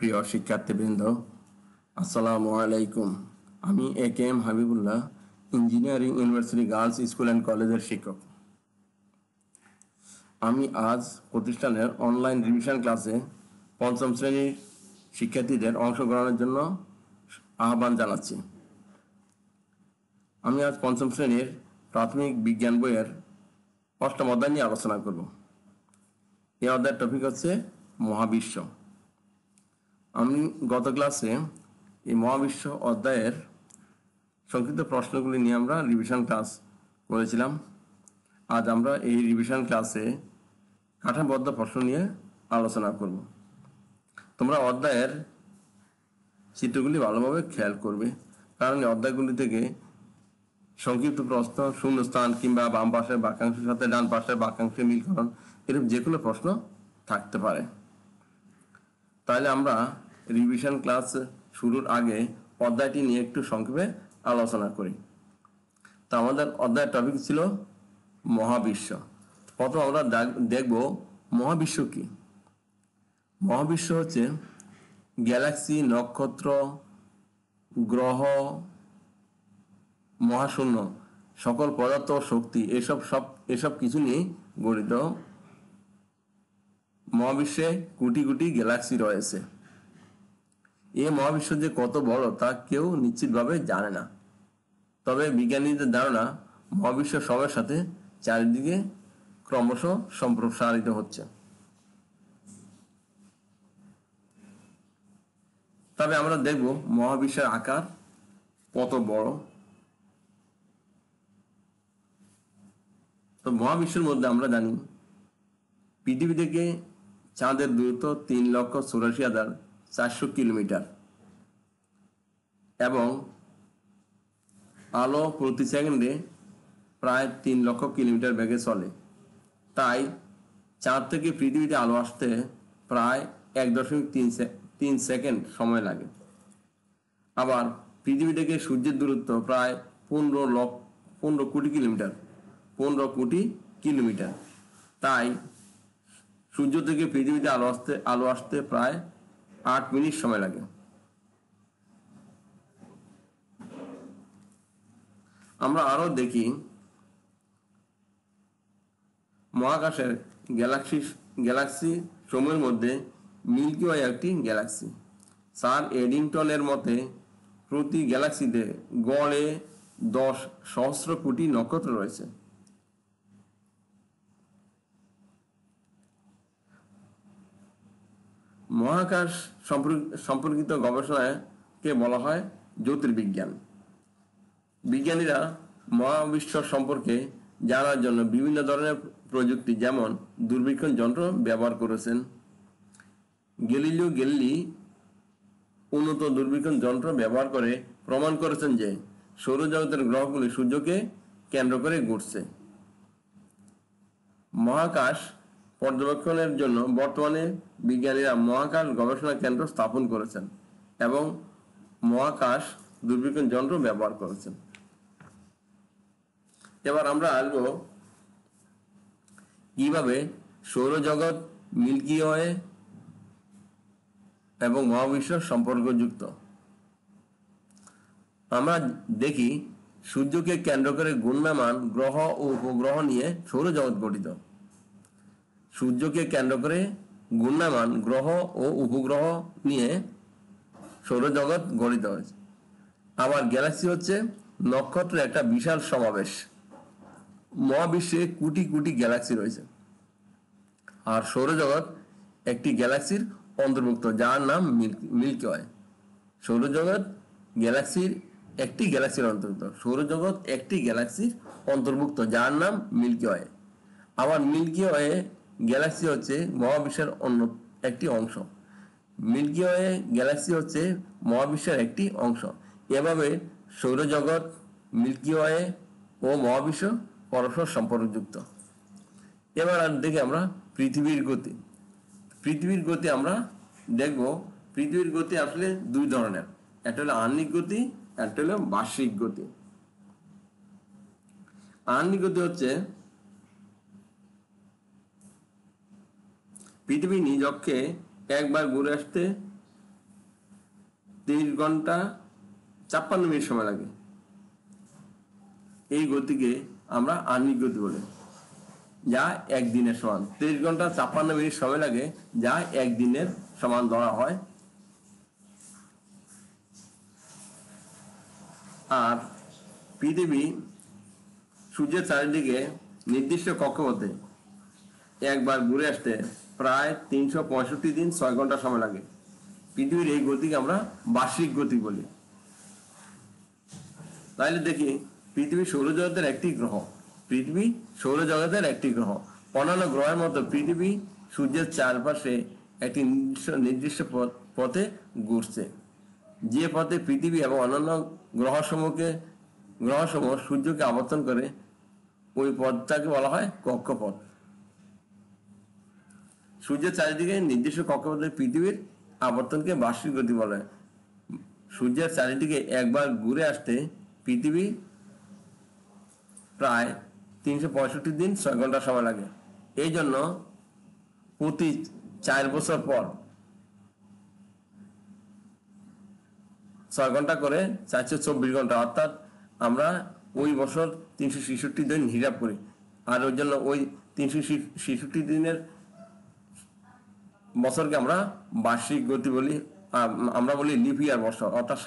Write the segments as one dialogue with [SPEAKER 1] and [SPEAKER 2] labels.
[SPEAKER 1] প্রিয় শিক্ষার্থীবৃন্দ, আসসালামু আলাইকুম। আমি A K M. Habibullah, engineering university girls school and কলেজের শিক্ষক। আমি আজ প্রতিষ্ঠানের অনলাইন রিভিশন ক্লাসে পঞ্চম শ্রেণীর শিক্ষার্থীদের অংশগ্রহণের জন্য আহ্বান জানাচ্ছি। আমি আজ পঞ্চম শ্রেণীর প্রাথমিক বিজ্ঞান বইয়ের অষ্টম অধ্যায় নিয়ে আলোচনা করব। এই অধ্যায়ের টপিক হচ্ছে মহাবিশ্ব। আমি গত ক্লাসে এই মহাবিশ্ব অধ্যায়ের সংক্ষিপ্ত প্রশ্নগুলি নিয়ে আমরা রিভিশন ক্লাস করেছিলাম। আজ আমরা এই রিভিশন ক্লাসে কাঠামোবদ্ধ প্রশ্ন নিয়ে আলোচনা করব। তোমরা অধ্যায়ের চিত্রগুলি ভালোভাবে খেয়াল করবে, কারণ এই অধ্যায়গুলি থেকে সংক্ষিপ্ত প্রশ্ন, শূন্যস্থান কিংবা বাম পাশের বাক্যাংশের সাথে ডান পাশের বাক্যাংশের মিলকরণ, এরূপ যে কোনো প্রশ্ন থাকতে পারে। তাহলে আমরা রিভিশন ক্লাস শুরুর আগে অধ্যায়টি নিয়ে একটু সংক্ষেপে আলোচনা করি। তা আমাদের অধ্যায়ের টপিক ছিল মহাবিশ্ব। প্রথম আমরা দেখব মহাবিশ্ব কি। মহাবিশ্ব হচ্ছে গ্যালাক্সি, নক্ষত্র, গ্রহ, মহাশূন্য, সকল পদার্থ, শক্তি, এসব কিছু নিয়ে গঠিত। মহাবিশ্বে কোটি কোটি গ্যালাক্সি রয়েছে। এই মহাবিশ্ব যে কত বড় তা কেউ নিশ্চিতভাবে জানে না। তবে বিজ্ঞানীদের ধারণা মহাবিশ্ব সময়ের সাথে চারিদিকে ক্রমশ সম্প্রসারিত হচ্ছে। তবে আমরা দেখব মহাবিশ্বের আকার কত বড়। তো মহাবিশ্বের মধ্যে আমরা জানি পৃথিবী থেকে চাঁদের দূরত্ব 3,84,400 কিলোমিটার এবং আলো প্রতি সেকেন্ডে প্রায় 3 লক্ষ কিলোমিটার বেগে চলে। তাই চাঁদ থেকে পৃথিবীতে আলো আসতে প্রায় 1.3 সেকেন্ড সময় লাগে। আবার পৃথিবী থেকে সূর্যের দূরত্ব প্রায় 15 কোটি কিলোমিটার। তাই সূর্য থেকে পৃথিবীতে আলো আসতে প্রায় 8 মিনিট সময় লাগে। আমরা আরো দেখি মহাকাশের গ্যালাক্সি সমূহের মধ্যে মিল্কি ওয়ে একটি গ্যালাক্সি। স্যার এডিংটনের মতে প্রতি গ্যালাক্সিতে গড়ে 10 সহস্র কোটি নক্ষত্র রয়েছে। মহাকাশ সম্পর্কিত গবেষণাকে বলা হয় জ্যোতির্বিজ্ঞান। বিজ্ঞানীরা মহাবিশ্ব সম্পর্কে জানার জন্য বিভিন্ন ধরনের প্রযুক্তি যেমন দূরবীক্ষণ যন্ত্র ব্যবহার করেছেন। গ্যালিলিও গ্যালিলি উন্নত দূরবীক্ষণ যন্ত্র ব্যবহার করে প্রমাণ করেছেন যে সৌরজগতের গ্রহগুলি সূর্যকে কেন্দ্র করে ঘুরছে। মহাকাশ পর্যবেক্ষণের জন্য বর্তমানে বিজ্ঞানীরা মহাকাশ গবেষণা কেন্দ্র স্থাপন করেছেন এবং মহাকাশ দূরবীক্ষণ যন্ত্র ব্যবহার করেছেন। এবার আমরা আসবো কিভাবে সৌরজগৎ, মিল্কি ওয়ে এবং মহাবিশ্ব সম্পর্কযুক্ত। আমরা দেখি সূর্যকে কেন্দ্র করে ঘূর্ণায়মান গ্রহ ও উপগ্রহ নিয়ে সৌরজগৎ গঠিত। সূর্যকে কেন্দ্র করে ঘূর্ণায়মান গ্রহ ও উপগ্রহ নিয়ে সৌরজগৎ গঠিত হয়েছে। আবার গ্যালাক্সি হচ্ছে নক্ষত্রের একটা বিশাল সমাবেশ। মহাবিশ্বে কোটি কোটি গ্যালাক্সি রয়েছে, আর সৌরজগৎ একটি গ্যালাক্সির অন্তর্ভুক্ত যার নাম মিল্কি ওয়ে। সৌরজগৎ গ্যালাক্সির একটি গ্যালাক্সির অন্তর্ভুক্ত। সৌরজগৎ একটি গ্যালাক্সির অন্তর্ভুক্ত যার নাম মিল্কি ওয়ে। আবার মিল্কি ওয়ে গ্যালাক্সি হচ্ছে মহাবিশ্বের অন্য একটি অংশ। মিল্কি ওয়ে গ্যালাক্সি হচ্ছে মহাবিশ্বের একটি অংশ। এভাবে সৌরজগৎ, মিল্কি ওয়ে ও মহাবিশ্ব পরস্পর সম্পর্কযুক্ত। এবার দেখি আমরা পৃথিবীর গতি। পৃথিবীর গতি আমরা দেখব। পৃথিবীর গতি আসলে দুই ধরনের, একটা হলো আহ্নিক গতি, একটা হলো বার্ষিক গতি। আহ্নিক গতি হচ্ছে পৃথিবী নিজ অক্ষে একবার ঘুরে আসতে 23 ঘন্টা 56 মিনিট সময় লাগে। এই গতিকে আমরা আহ্নিক গতি বলি, যা একদিনের সমান। 23 ঘন্টা 56 মিনিট সময় লাগে, যা একদিনের সমান ধরা হয়। আর পৃথিবী সূর্যের চারিদিকে নির্দিষ্ট কক্ষপথে একবার ঘুরে আসতে প্রায় 365 দিন 6 ঘন্টা সময় লাগে। পৃথিবীর এই গতিকে আমরা বার্ষিক গতি বলি। তাহলে দেখি, পৃথিবী সৌরজগতের একটি গ্রহ। পৃথিবী সৌরজগতের একটি গ্রহ। অন্যান্য গ্রহের মতো পৃথিবী সূর্যের চারপাশে একটি নির্দিষ্ট পথে ঘুরছে। যে পথে পৃথিবী এবং অন্যান্য গ্রহসমূহ সূর্যকে আবর্তন করে, ওই পথটাকে বলা হয় কক্ষপথ। সূর্যের চারিদিকে নির্দিষ্ট কক্ষপথে পৃথিবীর আবর্তনকে বার্ষিক গতি বলে। সূর্যের চারিদিকে একবার ঘুরে আসতে পৃথিবী প্রায় 365 দিন 6 ঘন্টা সময় লাগে। এই জন্য প্রতি 4 বছর পর 6 ঘন্টা করে 424 ঘন্টা, অর্থাৎ আমরা ওই বছর 366 দিন হিসাব করি। আর ওই জন্য ওই 366 দিনের বছরকে আমরা বার্ষিক গতি বলি। আমরা বলি লিপ ইয়ার বর্ষ, অর্থাৎ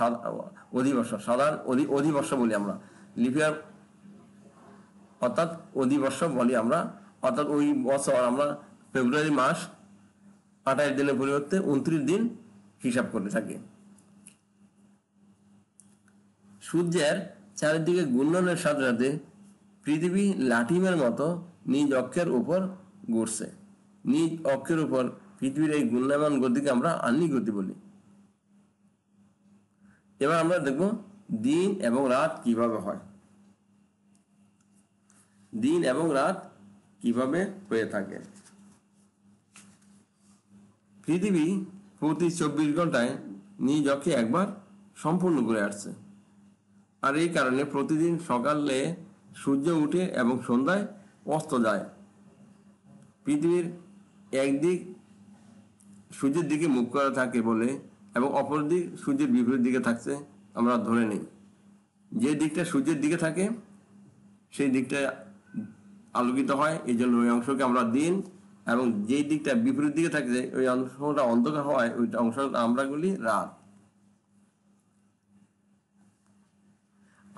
[SPEAKER 1] অধিবর্ষ। সাধারণ অধিবর্ষ বলি আমরা। লিপ ইয়ার অর্থাৎ অধিবর্ষ বলি আমরা। অর্থাৎ ওই বছর আমরা ফেব্রুয়ারি মাস 28 দিনের পরিবর্তে 29 দিন হিসাব করে থাকি। সূর্যের চারিদিকে ঘূর্ণনের সাথে সাথে পৃথিবী লাঠিমের মতো নিজ অক্ষের উপর ঘুরছে। নিজ অক্ষের উপর পৃথিবীর এই ঘূর্ণায়মান গতিকে আমরা আহ্নিক গতি বলি। এবার আমরা দেখব দিন এবং রাত কিভাবে হয়। দিন এবং রাত কিভাবে হয়ে থাকে। পৃথিবী প্রতি 24 ঘন্টায় নিজ অক্ষে একবার সম্পূর্ণ ঘুরে আসছে। আর এই কারণে প্রতিদিন সকালে সূর্য উঠে এবং সন্ধ্যায় অস্ত যায়। পৃথিবীর একদিক সূর্যের দিকে মুখ করা থাকে বলে, এবং অপর দিক সূর্যের বিপরীত দিকে থাকছে আমরা ধরে নিই। যে দিকটা সূর্যের দিকে থাকে সেই দিকটা আলোকিত হয়, এই জন্য ওই অংশকে আমরা দিন, এবং যেই দিকটা বিপরীত দিকে থাকে ওই অংশটা অন্ধকার হয়, ওইটা অংশ আমরা বলি রাত।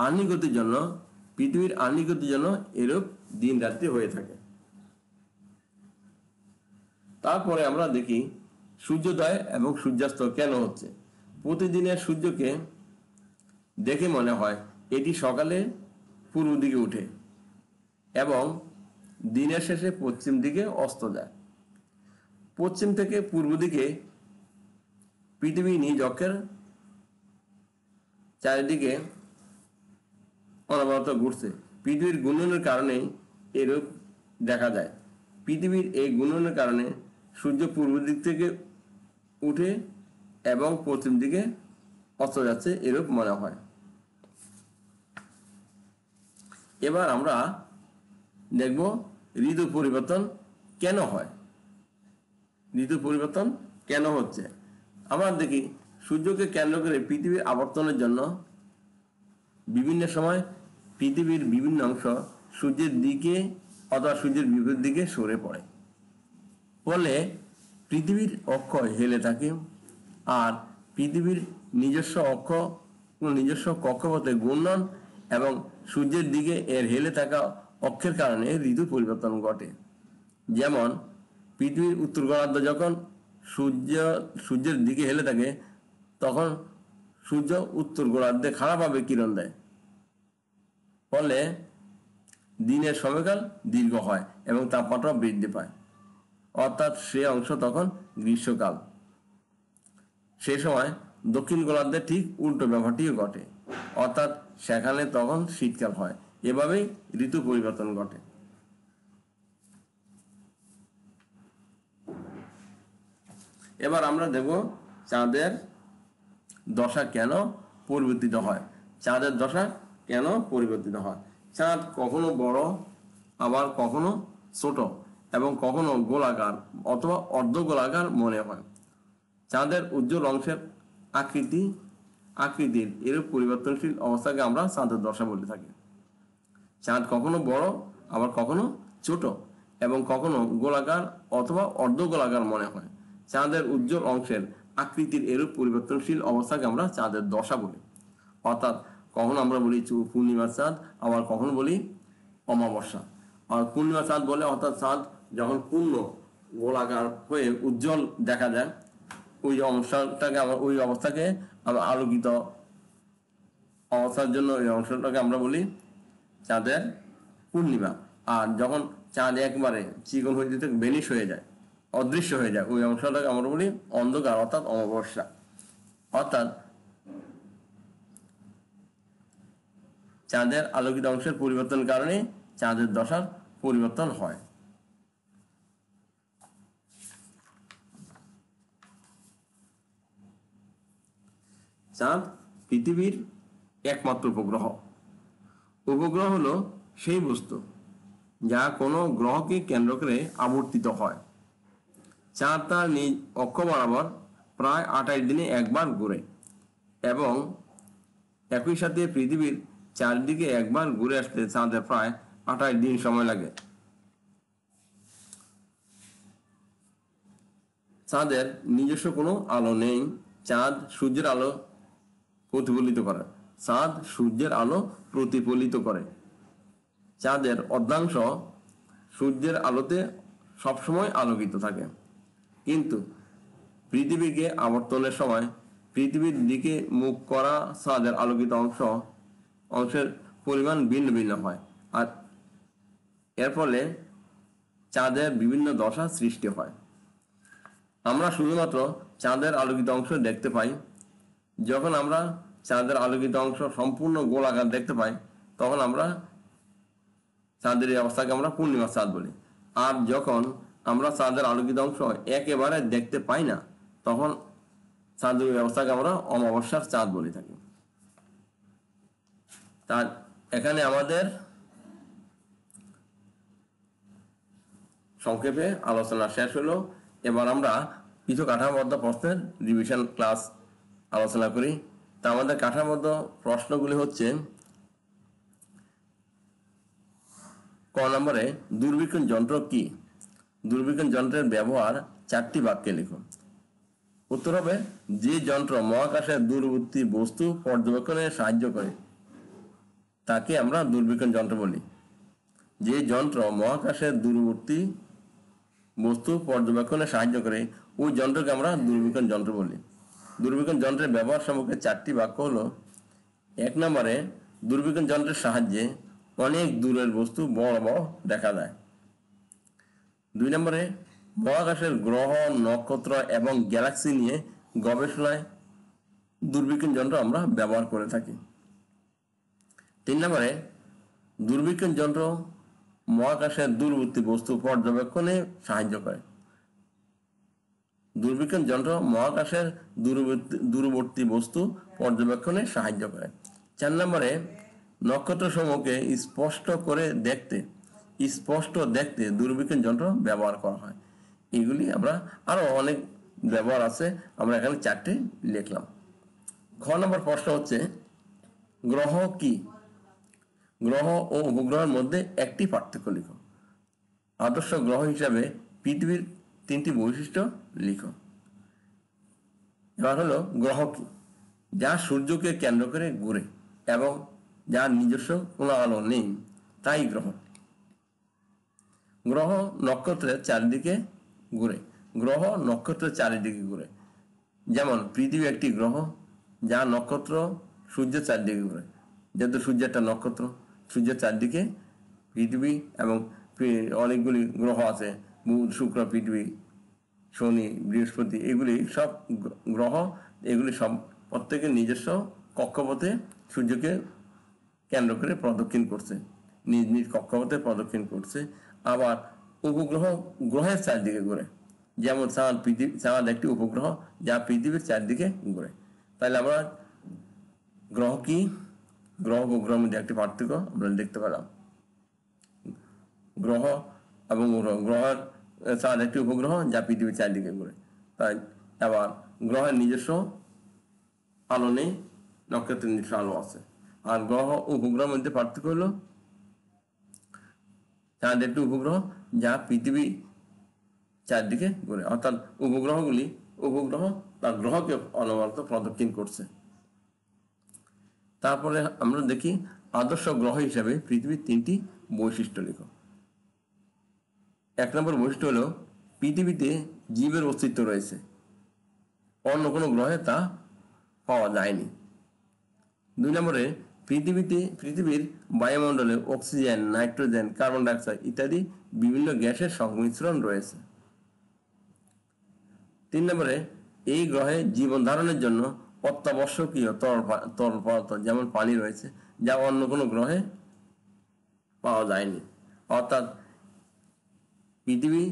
[SPEAKER 1] আহ্নিক গতির জন্য, পৃথিবীর আহ্নিক গতির জন্য এরূপ দিন রাত্রি হয়ে থাকে। তারপরে আমরা দেখি সূর্যোদয় এবং সূর্যাস্ত কেন হচ্ছে। প্রতিদিনের সূর্যকে দেখে মনে হয় এটি সকালে পূর্ব দিকে উঠে এবং দিনের শেষে পশ্চিম দিকে অস্ত যায়। পশ্চিম থেকে পূর্ব দিকে পৃথিবী নিজ অক্ষের চারিদিকে অনবরত ঘুরছে। পৃথিবীর ঘূর্ণনের কারণে এরূপ দেখা যায়। পৃথিবীর এই ঘূর্ণনের কারণে সূর্য পূর্ব দিক থেকে উঠে এবং পশ্চিম দিকে অস্ত যাচ্ছে, এরূপ মনে হয়। এবার আমরা দেখব ঋতু পরিবর্তন কেন হয়। ঋতু পরিবর্তন কেন হচ্ছে। আমরা দেখি সূর্যকে কেন্দ্র করে পৃথিবীর আবর্তনের জন্য বিভিন্ন সময় পৃথিবীর বিভিন্ন অংশ সূর্যের দিকে অথবা সূর্যের বিপরীত দিকে সরে পড়ে। ফলে পৃথিবীর অক্ষ হেলে থাকে। আর পৃথিবীর নিজস্ব কক্ষপথে ঘূর্ণন এবং সূর্যের দিকে এর হেলে থাকা অক্ষের কারণে ঋতু পরিবর্তন ঘটে। যেমন পৃথিবীর উত্তর গোলার্ধ যখন সূর্যের দিকে হেলে থাকে, তখন সূর্য উত্তর গোলার্ধে খারাপভাবে কিরণ দেয়। ফলে দিনের সময়কাল দীর্ঘ হয় এবং তাপমাত্রা বৃদ্ধি পায়, অর্থাৎ সে অংশ তখন গ্রীষ্মকাল। সে সময় দক্ষিণ গোলার্ধে ঠিক উল্টো ব্যাপারটিও ঘটে, অর্থাৎ সেখানে তখন শীতকাল হয়। এভাবেই ঋতু পরিবর্তন ঘটে। এবার আমরা দেখব চাঁদের দশা কেন পরিবর্তিত হয়। চাঁদের দশা কেন পরিবর্তিত হয়। চাঁদ কখনো বড়, আবার কখনো ছোট এবং কখনো গোলাকার অথবা অর্ধ গোলাকার মনে হয়। চাঁদের উজ্জ্বল অংশের আকৃতি আকৃতির এরূপ পরিবর্তনশীল অবস্থাকে আমরা চাঁদের দশা বলে থাকি। চাঁদ কখনো বড় আবার কখনো ছোট এবং কখনো গোলাকার অথবা অর্ধগোলাকার মনে হয়। চাঁদের উজ্জ্বল অংশের আকৃতির এরূপ পরিবর্তনশীল অবস্থাকে আমরা চাঁদের দশা বলি। অর্থাৎ কখনো আমরা বলি পূর্ণিমার চাঁদ, আবার কখনো বলি অমাবস্যা। আর পূর্ণিমা চাঁদ বলে অর্থাৎ চাঁদ যখন পূর্ণ গোলাকার হয়ে উজ্জ্বল দেখা যায়, ওই অবস্থাকে আমরা আলোকিত অবস্থার জন্য ওই অংশটাকে আমরা বলি চাঁদের পূর্ণিমা। আর যখন চাঁদ একবারে চিকন হয়ে যেতে বেনিশ হয়ে যায়, অদৃশ্য হয়ে যায়, ওই অংশটাকে আমরা বলি অন্ধকার অর্থাৎ অমাবস্যা। অর্থাৎ চাঁদের আলোকিত অংশের পরিবর্তনের কারণে চাঁদের দশার পরিবর্তন হয়। চাঁদ পৃথিবীর একমাত্র উপগ্রহ। উপগ্রহ হলো সেই বস্তু যা কোনো গ্রহকে কেন্দ্র করে আবর্তিত হয়। চাঁদ তার নিজ অক্ষ বরাবর প্রায় 28 দিনে একবার ঘুরে এবং একই সাথে পৃথিবীর চারদিকে একবার ঘুরে আসতে চাঁদের প্রায় 28 দিন সময় লাগে। চাঁদের নিজস্ব কোনো আলো নেই। চাঁদ সূর্যের আলো প্রতিফলিত করে। চাঁদ সূর্যের আলো প্রতিফলিত করে। চাঁদের অর্ধাংশ সূর্যের আলোতে সবসময় আলোকিত থাকে, কিন্তু পৃথিবীকে আবর্তনের সময় পৃথিবীর দিকে মুখ করা চাঁদের আলোকিত অংশের পরিমাণ ভিন্ন ভিন্ন হয়, আর এর ফলে চাঁদের বিভিন্ন দশা সৃষ্টি হয়। আমরা শুধুমাত্র চাঁদের আলোকিত অংশ দেখতে পাই। যখন আমরা চাঁদের আলোকিত অংশ সম্পূর্ণ গোলাকার দেখতে পাই, তখন আমরা চাঁদের এই অবস্থাকে আমরা পূর্ণিমার চাঁদ বলি। আর যখন আমরা চাঁদের আলোকিত অংশ একেবারে দেখতে পাই না, তখন চাঁদের এই অবস্থাকে আমরা অমাবস্যার চাঁদ বলে থাকি। তার এখানে আমাদের সংক্ষেপে আলোচনা শেষ হলো। এবার আমরা কিছু কাঠামোবদ্ধ প্রশ্নের রিভিশন ক্লাস আলোচনা করি। তা আমাদের কাঠামোবদ্ধ প্রশ্নগুলি হচ্ছে: ক নম্বরে দূরবীক্ষণ যন্ত্র কি? দূরবীক্ষণ যন্ত্রের ব্যবহার 4টি বাক্যে লিখুন। উত্তর হবে, যে যন্ত্র মহাকাশের দূরবর্তী বস্তু পর্যবেক্ষণে সাহায্য করে তাকে আমরা দূরবীক্ষণ যন্ত্র বলি। যে যন্ত্র মহাকাশের দূরবর্তী বস্তু পর্যবেক্ষণে সাহায্য করে ওই যন্ত্রকে আমরা দূরবীক্ষণ যন্ত্র বলি। দূরবীক্ষণ যন্ত্রের ব্যবহার সম্পর্কে 4টি বাক্য হলো: 1 নম্বরে দূরবীক্ষণ যন্ত্রের সাহায্যে অনেক দূরের বস্তু বড় বড় দেখা যায়। 2 নম্বরে মহাকাশের গ্রহ, নক্ষত্র এবং গ্যালাক্সি নিয়ে গবেষণায় দূরবীক্ষণ যন্ত্র আমরা ব্যবহার করে থাকি। 3 নম্বরে দূরবীক্ষণ যন্ত্র মহাকাশের দূরবর্তী বস্তু পর্যবেক্ষণে সাহায্য করে। দূরবীক্ষণ যন্ত্র মহাকাশের দূরবর্তী বস্তু পর্যবেক্ষণে সাহায্য করে। 4 নম্বরে নক্ষত্রসমূহকে স্পষ্ট দেখতে দূরবীক্ষণ যন্ত্র ব্যবহার করা হয়। এগুলি আমরা আরো অনেক ব্যবহার আছে, আমরা এখানে 4টি লিখলাম। খ নম্বর প্রশ্ন হচ্ছে, গ্রহ কি? গ্রহ ও উপগ্রহের মধ্যে একটি পার্থক্য লিখো। আদর্শ গ্রহ হিসাবে পৃথিবীর 3টি বৈশিষ্ট্য লিখো। এবার হলো গ্রহ কি? যা সূর্যকে কেন্দ্র করে ঘুরে এবং যার নিজস্ব কোনো আলো নেই, তাই গ্রহ। গ্রহ নক্ষত্রের চারিদিকে ঘুরে। গ্রহ নক্ষত্রের চারিদিকে ঘুরে। যেমন পৃথিবী একটি গ্রহ, যা নক্ষত্র সূর্যের চারদিকে ঘুরে। যেহেতু সূর্য একটা নক্ষত্র, সূর্যের চারদিকে পৃথিবী এবং অনেকগুলি গ্রহ আছে, বুধ, শুক্র, পৃথিবী, শনি, বৃহস্পতি, এগুলি সব গ্রহ। এগুলি সব প্রত্যেকের নিজস্ব কক্ষপথে সূর্যকে কেন্দ্র করে প্রদক্ষিণ করছে, নিজ নিজ কক্ষপথে প্রদক্ষিণ করছে। আবার উপগ্রহ গ্রহের চারদিকে ঘুরে। যেমন চাঁদ একটি উপগ্রহ, যা পৃথিবীর চারদিকে ঘুরে। তাহলে আমরা গ্রহ কি, গ্রহ উপগ্রহের মধ্যে একটি পার্থক্য আমরা দেখতে পেলাম। গ্রহ এবং গ্রহের চাঁদ একটি উপগ্রহ, যা পৃথিবীর চারদিকে ঘুরে। তাই আবার গ্রহের নিজস্ব আলো নেই, নক্ষত্রের নিজস্ব আলো আছে। আর গ্রহ ও উপগ্রহের মধ্যে পার্থক্য হলো চাঁদ একটি উপগ্রহ যা পৃথিবী চারদিকে ঘুরে, অর্থাৎ উপগ্রহ বা গ্রহকে অনবরত প্রদক্ষিণ করছে। তারপরে আমরা দেখি আদর্শ গ্রহ হিসাবে পৃথিবীর 3টি বৈশিষ্ট্য লিখো। 1 নম্বর বৈশিষ্ট্য হলো পৃথিবীতে জীবের অস্তিত্ব রয়েছে, অন্য কোনো গ্রহে তা পাওয়া যায়নি। 2 নম্বরে পৃথিবীর বায়ুমণ্ডলে অক্সিজেন, নাইট্রোজেন, কার্বন ডাইঅক্সাইড ইত্যাদি বিভিন্ন গ্যাসের সংমিশ্রণ রয়েছে। 3 নম্বরে এই গ্রহে জীবন ধারণের জন্য অত্যাবশ্যকীয় তরল পদার্থ যেমন পানি রয়েছে, যা অন্য কোনো গ্রহে পাওয়া যায়নি। অর্থাৎ পৃথিবী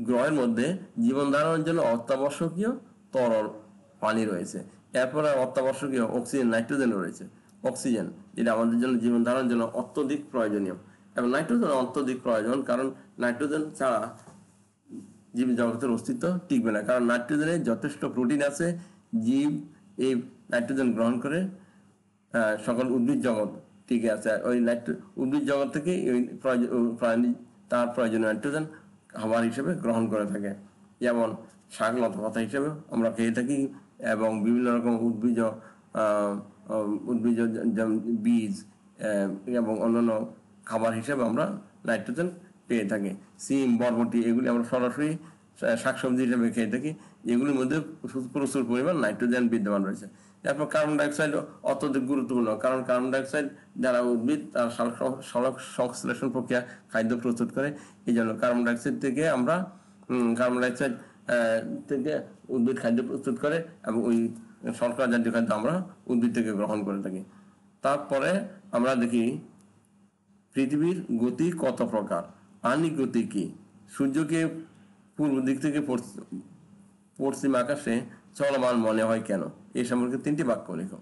[SPEAKER 1] গ্রহের মধ্যে জীবন ধারণের জন্য অত্যাবশ্যকীয় তরল পানি রয়েছে, এরপরে অত্যাবশ্যকীয় অক্সিজেন, নাইট্রোজেন রয়েছে। অক্সিজেন যেটা আমাদের জন্য জীবন ধারণের জন্য অত্যধিক প্রয়োজনীয়, এবং নাইট্রোজেন অত্যধিক প্রয়োজন, কারণ নাইট্রোজেন ছাড়া জীব জগতের অস্তিত্ব টিকবে না। কারণ নাইট্রোজেনে যথেষ্ট প্রোটিন আছে, জীব এই নাইট্রোজেন গ্রহণ করে সকল উদ্ভিদ জগৎ টিকে আছে। ওই উদ্ভিদ জগৎ থেকে প্রাণী তার প্রয়োজনীয় নাইট্রোজেন খাবার হিসেবে গ্রহণ করে থাকে, যেমন শাক লতাপাতা হিসেবে আমরা খেয়ে থাকি, এবং বিভিন্ন রকম উদ্ভিজ যেমন বীজ এবং অন্যান্য খাবার হিসেবে আমরা নাইট্রোজেন পেয়ে থাকি। সিম, বরবটি এগুলি আমরা সরাসরি শাকসবজি হিসেবে খেয়ে থাকি, এগুলির মধ্যে প্রচুর পরিমাণ নাইট্রোজেন বিদ্যমান রয়েছে। তারপর কার্বন ডাইঅক্সাইড অত্যধিক গুরুত্বপূর্ণ, কারণ কার্বন ডাইঅক্সাইড দ্বারা উদ্ভিদ তার সংশ্লেষণ প্রক্রিয়া খাদ্য প্রস্তুত করে। এই জন্য কার্বন ডাইঅক্সাইড থেকে উদ্ভিদ খাদ্য প্রস্তুত করে, এবং ওই শর্করা জাতীয় খাদ্য আমরা উদ্ভিদ থেকে গ্রহণ করে থাকি। তারপরে আমরা দেখি পৃথিবীর গতি কত প্রকার। আহ্নিক গতি কি? সূর্যকে পূর্ব দিক থেকে পশ্চিম আকাশে চলমান মনে হয় কেন? এই সম্পর্কে 3টি বাক্য লেখো।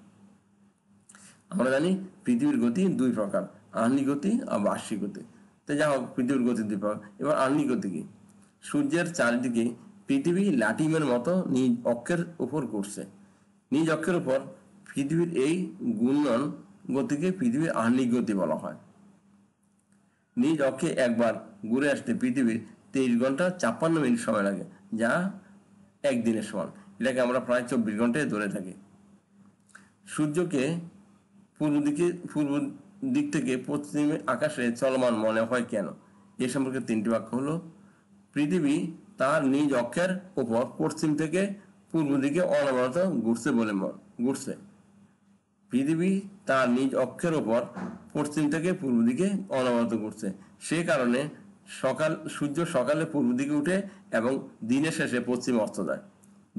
[SPEAKER 1] আমরা জানি পৃথিবীর গতি 2 প্রকার, আহ্নিক গতি আর বার্ষিক গতি। তো যা হোক, পৃথিবীর গতি 2 প্রকার। এবার আহ্নিক গতি কি? সূর্যের চারিদিকে পৃথিবী লাটিমের মতো নিজ অক্ষের উপর ঘুরছে। নিজ অক্ষের উপর পৃথিবীর এই ঘূর্ণন গতিকে পৃথিবীর আহ্নিক গতি বলা হয়। নিজ অক্ষে একবার ঘুরে আসতে পৃথিবীর 23 ঘন্টা 56 মিনিট সময় লাগে, যা একদিনের সমান। এটাকে আমরা প্রায় 24 ঘন্টায় ধরে থাকি। সূর্যকে পূর্ব দিক থেকে পশ্চিম আকাশে চলমান মনে হয় কেন? এ সম্পর্কে 3টি বাক্য হলো পৃথিবী তার নিজ অক্ষের উপর পশ্চিম থেকে পূর্ব দিকে অনবরত ঘুরছে। পৃথিবী তার নিজ অক্ষের উপর পশ্চিম থেকে পূর্ব দিকে অনবরত ঘুরছে। সে কারণে সূর্য সকালে পূর্ব দিকে উঠে এবং দিনের শেষে পশ্চিমে অস্ত যায়।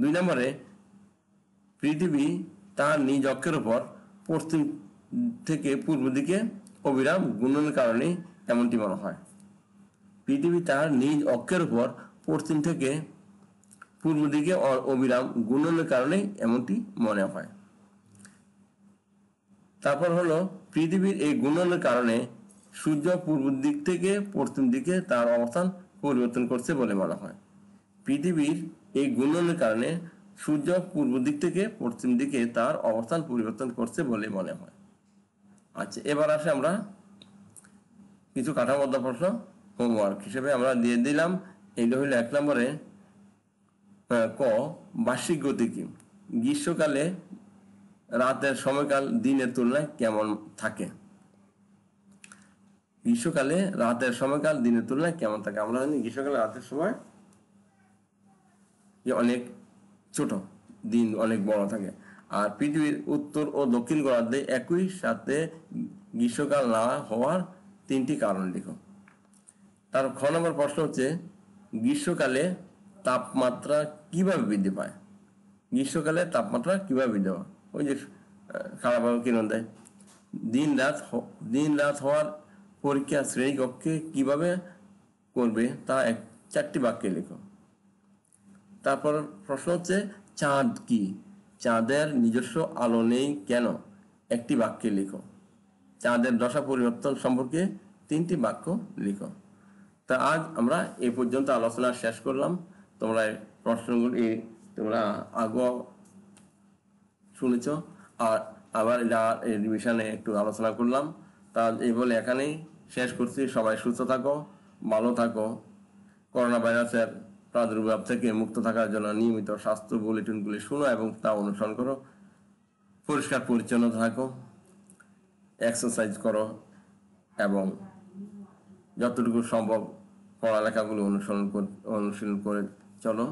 [SPEAKER 1] 2 নম্বরে পৃথিবী তার নিজ অক্ষের উপর পশ্চিম থেকে পূর্ব দিকে অবিরাম ঘূর্ণনের কারণে এমনটি মনে হয়। পৃথিবী তার নিজ অক্ষের উপর পশ্চিম থেকে পূর্ব দিকে অবিরাম ঘূর্ণনের কারণে এমনটি মনে হয়। তারপর হলো পৃথিবীর এই ঘূর্ণনের কারণে সূর্য পূর্ব দিক থেকে পশ্চিম দিকে তার অবস্থান পরিবর্তন করছে বলে মনে হয়। পৃথিবীর এই ঘূর্ণনের কারণে সূর্য পূর্ব দিক থেকে পশ্চিম দিকে তার অবস্থান পরিবর্তন করছে বলে মনে হয়। আচ্ছা, এবার আসে আমরা কিছু কাঠামোগত প্রশ্ন হোমওয়ার্ক হিসেবে আমরা দিয়ে দিলাম। এইটা হইল 1 নম্বরে ক, বার্ষিক গতি কি? গ্রীষ্মকালে রাতের সময়কাল দিনের তুলনায় কেমন থাকে? গ্রীষ্মকালে রাতের সময়কাল দিনের তুলনায় কেমন থাকে? আমরা জানি গ্রীষ্মকালে রাতের সময় অনেক ছোট, দিন অনেক বড় থাকে। আর পৃথিবীর উত্তর ও দক্ষিণ গোলার্ধে একই সাথে গ্রীষ্মকাল না হওয়ার 3টি কারণ লিখো। তার খ নম্বর প্রশ্ন হচ্ছে গ্রীষ্মকালে তাপমাত্রা কিভাবে বৃদ্ধি পায়? গ্রীষ্মকালে তাপমাত্রা কিভাবে বৃদ্ধি পায়? ওই যে খারাপভাবে কিরণ দেয়। দিন রাত হওয়ার পরীক্ষা শ্রেণীকক্ষে কিভাবে করবে তা 4টি বাক্যে লেখো। তারপর প্রশ্ন হচ্ছে চাঁদ কি? চাঁদের নিজস্ব আলো নেই কেন? 1টি বাক্যে লিখো। চাঁদের দশা পরিবর্তন সম্পর্কে 3টি বাক্য লিখো। তা আজ আমরা এই পর্যন্ত আলোচনা শেষ করলাম। তোমরা প্রশ্নগুলি তোমরা আগেও শুনেছ, আর আবার এটা এই রিভিশনে একটু আলোচনা করলাম। তা এই বলে এখানেই শেষ করছি। সবাই সুস্থ থাকো, ভালো থাকো। করোনা ভাইরাসের প্রাদুর্ভাব থেকে মুক্ত থাকার জন্য নিয়মিত স্বাস্থ্য বুলেটিনগুলি শুনো এবং তা অনুসরণ করো। পরিষ্কার পরিচ্ছন্ন থাকো, এক্সারসাইজ করো এবং যতটুকু সম্ভব পড়ালেখাগুলো অনুসরণ করে চলো।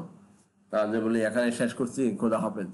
[SPEAKER 1] তা যে বলি এখানে শেষ করছি। খোদা হাফেজ।